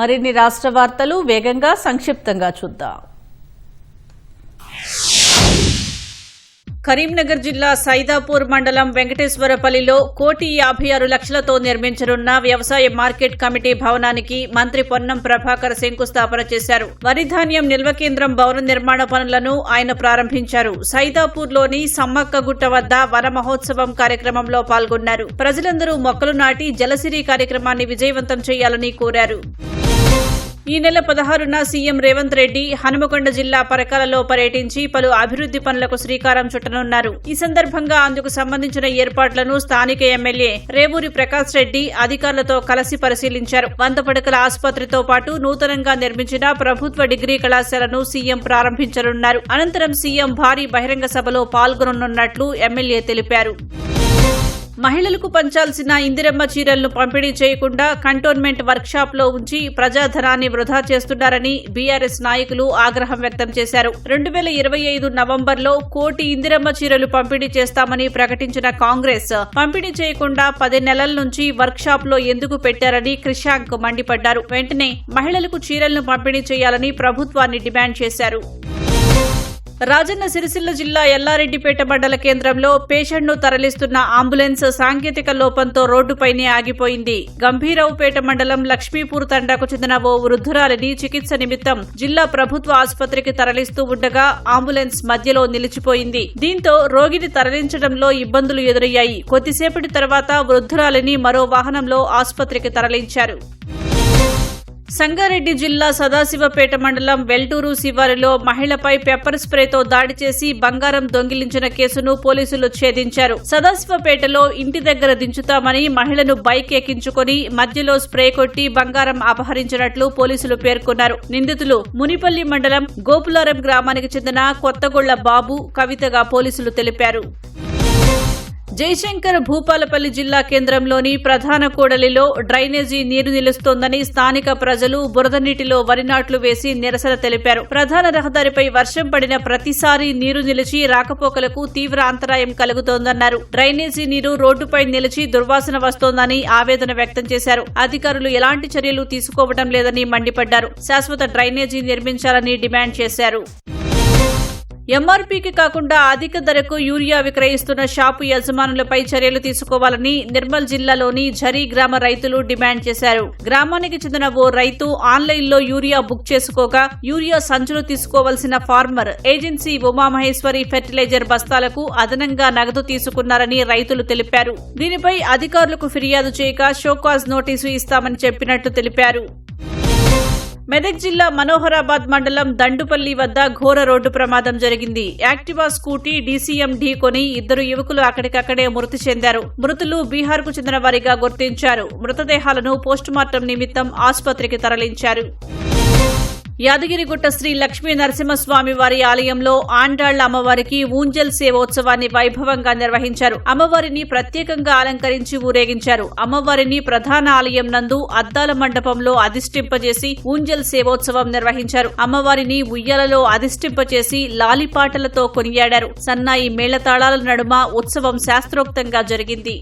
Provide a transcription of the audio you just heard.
మరిన్ని రాష్ట్ర వార్తలు వేగంగా సంక్షిప్తంగా చూద్దాం. కరీంనగర్ జిల్లా సైదాపూర్ మండలం వెంకటేశ్వరపల్లిలో 1,56,00,000తో నిర్మించనున్న వ్యవసాయ మార్కెట్ కమిటీ భవనానికి మంత్రి పొన్నం ప్రభాకర్ శంకుస్థాపన చేశారు. వరి ధాన్యం నిల్వ కేంద్రం భవన నిర్మాణ పనులను ఆయన ప్రారంభించారు. సైదాపూర్లోని సమ్మక్కగుట్ట వద్ద వన మహోత్సవం కార్యక్రమంలో పాల్గొన్నారు. ప్రజలందరూ మొక్కలు నాటి జలసిరి కార్యక్రమాన్ని విజయవంతం చేయాలని కోరారు. ఈ నెల 16న సీఎం రేవంత్ రెడ్డి హనుమకొండ జిల్లా పరకాలలో పర్యటించి పలు అభివృద్ది పనులకు శ్రీకారం చుట్టనున్నారు. ఈ సందర్భంగా అందుకు సంబంధించిన ఏర్పాట్లను స్థానిక ఎమ్మెల్యే రేవూరి ప్రకాష్ రెడ్డి అధికారులతో కలిసి పరిశీలించారు. 100 పడకల ఆసుపత్రితో పాటు నూతనంగా నిర్మించిన ప్రభుత్వ డిగ్రీ కళాశాలను సీఎం ప్రారంభించనున్నారు. అనంతరం సీఎం భారీ బహిరంగ సభలో పాల్గొననున్నట్లు ఎమ్మెల్యే తెలిపారు. మహిళలకు పంచాల్సిన ఇందిరమ్మ చీరలను పంపిణీ చేయకుండా కంటోన్మెంట్ వర్క్షాప్ లో ఉంచి ప్రజాధనాన్ని వృధా చేస్తున్నారని బీఆర్ఎస్ నాయకులు ఆగ్రహం వ్యక్తం చేశారు. 2025 నవంబర్లో 1,00,00,000 ఇందిరమ్మ చీరలు పంపిణీ చేస్తామని ప్రకటించిన కాంగ్రెస్ పంపిణీ చేయకుండా 10 నెలల నుంచి వర్క్షాప్ లో ఎందుకు పెట్టారని క్రిషాంక్ మండిపడ్డారు. వెంటనే మహిళలకు చీరలను పంపిణీ చేయాలని ప్రభుత్వాన్ని డిమాండ్ చేశారు. రాజన్న సిరిసిల్ల జిల్లా ఎల్లారెడ్డిపేట మండల కేంద్రంలో పేషెంట్ను తరలిస్తున్న అంబులెన్స్ సాంకేతిక లోపంతో రోడ్డుపైనే ఆగిపోయింది. గంభీరావుపేట మండలం లక్ష్మీపూర్ తండాకు చెందిన ఓ వృద్ధురాలిని చికిత్స నిమిత్తం జిల్లా ప్రభుత్వ ఆసుపత్రికి తరలిస్తూ ఉండగా అంబులెన్స్ మధ్యలో నిలిచిపోయింది. దీంతో రోగిని తరలించడంలో ఇబ్బందులు ఎదురయ్యాయి. కొద్దిసేపటి తర్వాత వృద్ధురాలిని మరో వాహనంలో ఆసుపత్రికి తరలించారు. సంగారెడ్డి జిల్లా సదాశివపేట మండలం వెల్టూరు శివారులో మహిళపై పెప్పర్ స్ప్రేతో దాడి చేసి బంగారం దొంగిలించిన కేసును పోలీసులు ఛేదించారు. సదాశివపేటలో ఇంటి దగ్గర దించుతామని మహిళను బైక్ ఎక్కించుకుని మధ్యలో స్ప్రే కొట్టి బంగారం అపహరించినట్లు పోలీసులు పేర్కొన్నారు. నిందితులు మునిపల్లి మండలం గోపులారం గ్రామానికి చెందిన కొత్తగొళ్ల బాబు, కవితగా పోలీసులు తెలిపారు. జయశంకర్ భూపాలపల్లి జిల్లా కేంద్రంలోని ప్రధాన కూడలిలో డ్రైనేజీ నీరు నిలుస్తోందని స్థానిక ప్రజలు బురద నీటిలో వరి నాట్లు వేసి నిరసన తెలిపారు. ప్రధాన రహదారిపై వర్షం పడిన ప్రతిసారి నీరు నిలిచి రాకపోకలకు తీవ్ర అంతరాయం కలుగుతోందన్నారు. డ్రైనేజీ నీరు రోడ్డుపై నిలిచి దుర్వాసన వస్తోందని ఆవేదన వ్యక్తం చేశారు. అధికారులు ఎలాంటి చర్యలు తీసుకోవడం లేదని మండిపడ్డారు. శాశ్వత డ్రైనేజీ నిర్మించాలని డిమాండ్ చేశారు. ఎంఆర్పీకి కాకుండా అధిక ధరకు యూరియా విక్రయిస్తున్న షాపు యజమానులపై చర్యలు తీసుకోవాలని నిర్మల్ జిల్లాలోని ఝరీ గ్రామ రైతులు డిమాండ్ చేశారు. గ్రామానికి చెందిన ఓ రైతు ఆన్లైన్లో యూరియా బుక్ చేసుకోగా యూరియా సంచులు తీసుకోవాల్సిన ఫార్మర్ ఏజెన్సీ ఉమామహేశ్వరి ఫెర్టిలైజర్ బస్తాలకు అదనంగా నగదు తీసుకున్నారని రైతులు తెలిపారు. దీనిపై అధికారులకు ఫిర్యాదు చేయగా షోకాజ్ నోటీసు ఇస్తామని చెప్పినట్టు తెలిపారు. మెదక్ జిల్లా మనోహరాబాద్ మండలం దండుపల్లి వద్ద ఘోర రోడ్డు ప్రమాదం జరిగింది. యాక్టివా స్కూటీ డీసీఎం ఢీకొని 2 యువకులు అక్కడికక్కడే మృతి చెందారు. మృతులు బీహార్కు చెందిన వారిగా గుర్తించారు. మృతదేహాలను పోస్టుమార్టం నిమిత్తం ఆసుపత్రికి తరలించారు. యాదగిరిగుట్ట శ్రీ లక్ష్మీ నరసింహస్వామి వారి ఆలయంలో ఆండాళ్ల అమ్మవారికి ఊంజల్ సేవోత్సవాన్ని వైభవంగా నిర్వహించారు. అమ్మవారిని ప్రత్యేకంగా అలంకరించి ఊరేగించారు. అమ్మవారిని ప్రధాన ఆలయం నందు అద్దాల మండపంలో అధిష్టింపజేసి ఊంజల్ సేవోత్సవం నిర్వహించారు. అమ్మవారిని ఉయ్యాలలో అధిష్టింపజేసి లాలిపాటలతో కొనియాడారు. సన్నాయి మేళతాళాల నడుమ ఉత్సవం శాస్త్రోక్తంగా జరిగింది.